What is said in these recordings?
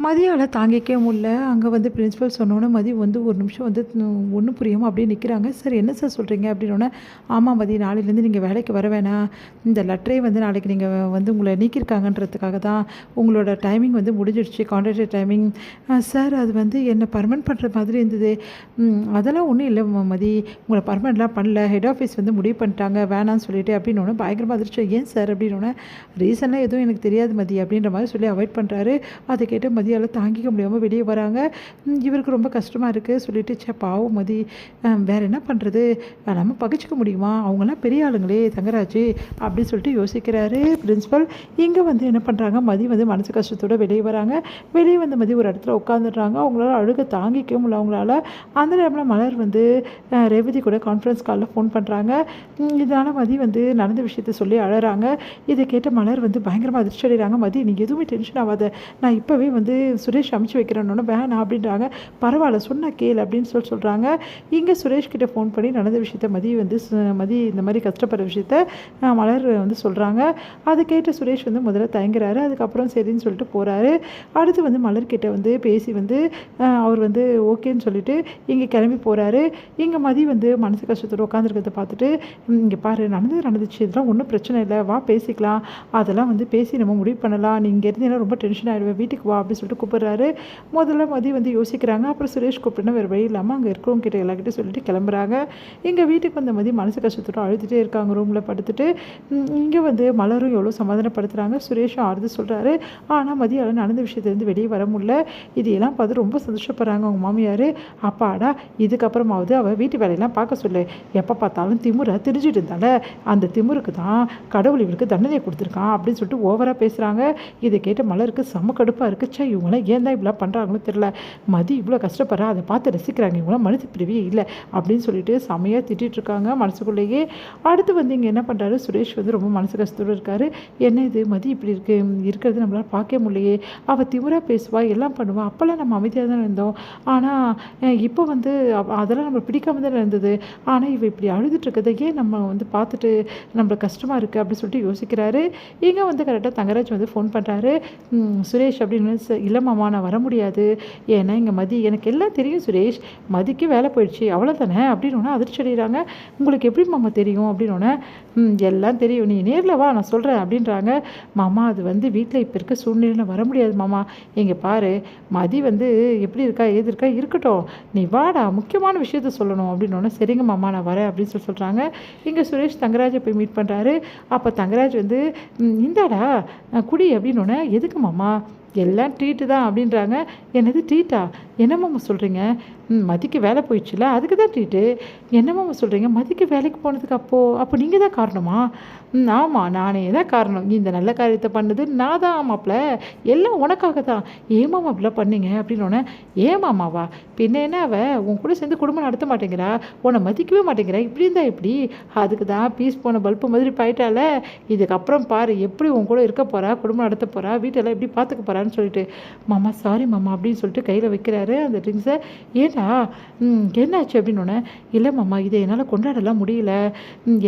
மதியால தாங்கிக்கவே முடியல. அங்க வந்து பிரின்சிபல் சொன்னோனே மதி வந்து ஒரு நிமிஷம் வந்து ஒண்ணும் புரியாம அப்படியே நிக்கிறாங்க. "சார் என்ன சார் சொல்றீங்க?" அப்படின்னோனே, "ஆமா மதி, நாளையிலேருந்து நீங்க வேலைக்கு வர வேணாம். இந்த லெட்டரே வந்து நாளைக்கு நீங்க வந்து உங்கள நீக்கியிருக்காங்கன்றதுக்காக தான். உங்களோட டைமிங் வந்து முடிஞ்சிடுச்சு. Contract timing." சார் அது வந்து என்ன பர்மனன்ட் பண்ற மாதிரி இருந்தது." அதெல்லாம் ஒண்ணும் இல்ல மதி. உங்கள பர்மனன்ட்லாம் பண்ணல. ஹெட் ஆஃபீஸ் வந்து முடிவு பண்ணிட்டாங்க. வேணான்னு சொல்லிட்டு." அப்படின்னோனே பயங்கரமா அதிர்ச்சி. "ஏன் சார்?" அப்படின்னோனே, "ரீசன்லாம் எதுவும் எனக்கு தெரியாது மதி." அப்படின்ற மாதிரி சொல்லி அவாய்ட் பண்றாரு. அத கேட்டு மதியால தாங்கிக்க முடியாம வெளிய வராங்க. இவருக்கு ரொம்ப கஷ்டமா இருக்கு. சொல்லிட்டு, "ச்சே பாவம் மதி, வேற என்ன பண்றது? நம்ம பகிச்சுக்க முடியுமா? அவங்கலாம் பெரிய ஆளுங்களே தங்கராஜ்." அப்படின்னு சொல்லிட்டு யோசிக்கிறாரு பிரின்சிபல். இங்க வந்து என்ன பண்றாங்க, மதி வந்து மனசு கஷ்டத்தோட வெளிய வராங்க. வெளிய வந்த மதி ஒரு இடத்துல உட்காந்துடுறாங்க. அவங்களால அழுக தாங்கிக்கவே முடியல அவங்களால. அந்த நேரம்ல மலர் வந்து ரேவதி கூட கான்ஃபரன்ஸ் கால்ல ஃபோன் பண்றாங்க. இதனால மதி வந்து நடந்த விஷயத்த சொல்லி அழறாங்க. இத கேட்ட மலர் வந்து பயங்கரமா அதிர்ச்சி அடைறாங்க. "மதி, நீ எதுவுமே டென்ஷன் ஆவாத. நான் இப்பவே வந்து சுரேஷ் அமுச்சு வைக்கிறேன்னோட வேணாம் அப்படின்றாங்க. "பரவாயில்ல சொன்னா கேளு" அப்படின்னு சொல்கிறாங்க. இங்கே சுரேஷ் கிட்ட ஃபோன் பண்ணி நடந்த விஷயத்த மதி வந்து மதி இந்த மாதிரி கஷ்டப்படுற விஷயத்த மலர் வந்து சொல்கிறாங்க. அதை கேட்டு சுரேஷ் வந்து முதல்ல தயங்குறாரு. அதுக்கப்புறம் சரின்னு சொல்லிட்டு போகிறாரு. அடுத்து வந்து மலர்கிட்ட வந்து பேசி வந்து அவர் வந்து ஓகேன்னு சொல்லிட்டு இங்கே கிளம்பி போகிறாரு. இங்கே மதி வந்து மனசு கஷ்டத்தோடு உட்காந்துருக்கிறத பார்த்துட்டு, "இங்கே பாரு, நடந்துச்சு, இதெல்லாம் ஒன்றும் பிரச்சனை இல்லை, வா பேசிக்கலாம், அதெல்லாம் வந்து பேசி நம்ம முடிவு பண்ணலாம், நீ இங்கே இருந்தீங்கன்னா ரொம்ப டென்ஷன் ஆகிடுவேன், வீட்டுக்கு வா" அப்படின்னு சொல்லிட்டு கூப்பிடுறாரு. முதல்ல மதி வந்து யோசிக்கிறாங்க. அப்புறம் சுரேஷ் கூப்பிட்டுனா வேறு வழி இல்லாமல் அங்கே இருக்கிறவங்க கிட்ட எல்லாக்கிட்டையும் சொல்லிட்டு கிளம்புறாங்க. எங்கள் வீட்டுக்கு வந்த மதி மனசு கஷ்டத்தோட அழுதுகிட்டே இருக்காங்க ரூமில் படுத்துட்டு. இங்கே வந்து மலரும் எவ்வளோ சமாதானப்படுத்துகிறாங்க. சுரேஷும் ஆறுதல் சொல்கிறாரு. ஆனால் மதியால் நடந்த விஷயத்துலேருந்து வெளியே வர முடியல. இதையெல்லாம் பார்த்து ரொம்ப சந்தோஷப்படுறாங்க அவங்க மாமியார். "அப்பாடா, இதுக்கப்புறமாவது அவள் வீட்டு வேலையெல்லாம் பார்க்க சொல்லு. எப்போ பார்த்தாலும் திமுறை திரிஞ்சிட்டு இருந்தால, அந்த திமுருக்கு தான் கடவுள் இவருக்கு தண்டனை கொடுத்துருக்கான்" அப்படின்னு சொல்லிட்டு ஓவராக பேசுகிறாங்க. இதை கேட்ட மலருக்கு செம்ம கடுப்பாக இருக்குது. "ச்சே, இவங்களாம் ஏன் தான் இப்படிலாம் பண்ணுறாங்களோ தெரியல. மதி இவ்வளோ கஷ்டப்படுறா, அதை பார்த்து ரசிக்கிறாங்க, இவங்களாம் மனுஷ பிரிவே இல்லை" அப்படின்னு சொல்லிட்டு செம்மையாக திட்டிகிட்ருக்காங்க மனசுக்குள்ளேயே. அடுத்து வந்து இங்கே என்ன பண்ணுறாரு, சுரேஷ் வந்து ரொம்ப மனசு கஷ்டத்தோடு இருக்காரு. "என்ன இது மதி இப்படி இருக்கிறது நம்மளால் பார்க்கவே முடியலையே. அவள் திமுறா பேசுவா, எல்லாம் பண்ணுவா. அப்போல்லாம் நம்ம அமைதியாக தான் இருந்தோம். ஆனால் இப்போ வந்து அதெல்லாம் நம்ம பிடிக்காம தான் இருந்தது. ஆனால் இவள் இப்படி அழுதுட்டு இருக்கிறத ஏன் நம்ம வந்து பார்த்துட்டு நம்மளுக்கு கஷ்டமாக இருக்குது" அப்படின்னு சொல்லிட்டு யோசிக்கிறாரு. இங்கே வந்து கரெக்டாக தங்கராஜ் வந்து ஃபோன் பண்ணுறாரு. "சுரேஷ்" அப்படின்னு, "இல்லை மாமா, நான் வர முடியாது. ஏன்னா இங்கே மதி, எனக்கு எல்லாம் தெரியும் சுரேஷ், மதிக்கு வேலை போயிடுச்சு அவ்வளோதானே" அப்படின்னோடனே அதிர்ச்சி அடைகிறாங்க. "உங்களுக்கு எப்படி மாமா தெரியும்?" அப்படின்னோடனே, எல்லாம் தெரியும், நீ நேரில் வா, நான் சொல்கிறேன்" அப்படின்றாங்க. "மாமா, அது வந்து வீட்டில் இப்போ இருக்க சூழ்நிலையில் வர முடியாது மாமா. இங்கே பாரு, மதி வந்து எப்படி இருக்கா ஏது இருக்கா இருக்கட்டும், நீ வாடா, முக்கியமான விஷயத்த சொல்லணும்" அப்படின்னோடனே, "சரிங்க மாமா, நான் வரேன்" அப்படின்னு சொல்கிறாங்க. இங்கே சுரேஷ் தங்கராஜை போய் மீட் பண்ணுறாரு. அப்போ தங்கராஜ் வந்து, "இந்தாடா குடி" அப்படின்னோடனே, "எதுக்கு மாமா?" "எல்லாம் ட்ரீட்டு தான்" அப்படின்றாங்க. "என்னது ட்ரீட்டா? என்னம்மாம்மா சொல்கிறீங்க? மதிக்கு வேலை போயிடுச்சுல, அதுக்கு தான் ட்ரீட்டு. என்னம்மாம்மா சொல்கிறீங்க? மதிக்கு வேலைக்கு போனதுக்கு அப்போ நீங்கள் தான் காரணமா?" "ஆமாம், நானே தான் காரணம். இந்த நல்ல காரியத்தை பண்ணது நான் தான் மாப்பிள்ள, எல்லாம் உனக்காக தான். ஏமாம்மா இப்படிலாம் பண்ணீங்க" அப்படின்னோடனே, "ஏமாமாவா? பின்ன என்ன, அவள் உன் கூட சேர்ந்து குடும்பம் நடத்த மாட்டேங்கிறா, உன்னை மதிக்கவே மாட்டேங்கிறா, இப்படி இருந்தா எப்படி? அதுக்கு தான் பீஸ் போன பல்ப்பு மாதிரி போயிட்டால. இதுக்கப்புறம் பாரு எப்படி உன் கூட இருக்க போகிறா, குடும்பம் நடத்த போகிறா, வீட்டெல்லாம் எப்படி பார்த்துக்க போகிறான்னு" சொல்லிட்டு, "மாமா சாரி மாமா" அப்படின்னு சொல்லிட்டு கையில் வைக்கிறாரு அந்த ட்ரிங்க்ஸை. "ஏண்டா, என்னாச்சு?" அப்படின்னோடனே, "இல்லை மாமா, இதை என்னால் கொண்டாடலாம் முடியல.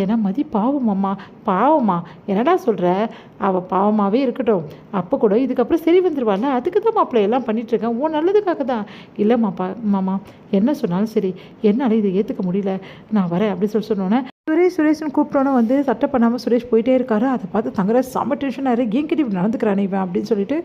ஏன்னா மதி பாவம் மாமா." "பாவமா? என்னடா சொல்கிற? அவள் பாவமாகவே இருக்கட்டும், அப்போ கூட இதுக்கப்புறம் சரி வந்துடுவாள். அதுக்கு தான் மாப்பிள்ளை எல்லாம் பண்ணிகிட்ருக்கேன், உன் நல்லதுக்காக தான்." "இல்லை மாமா, என்ன சொன்னாலும் சரி, என்னால் இதை ஏற்றுக்க முடியல, நான் வரேன்" அப்படின்னு சொன்னோன்னே, சுரேஷ்னு கூப்பிட்டோன்னே வந்து சட்டை பண்ணாமல் சுரேஷ் போயிட்டே இருக்காரு. அதை பார்த்து தங்கராஜ் செம்ம டென்ஷன் ஆயிரு. "ஏன் கிட்ட இப்படி நடந்துக்கிறானே இவன்" அப்படின்னு சொல்லிட்டு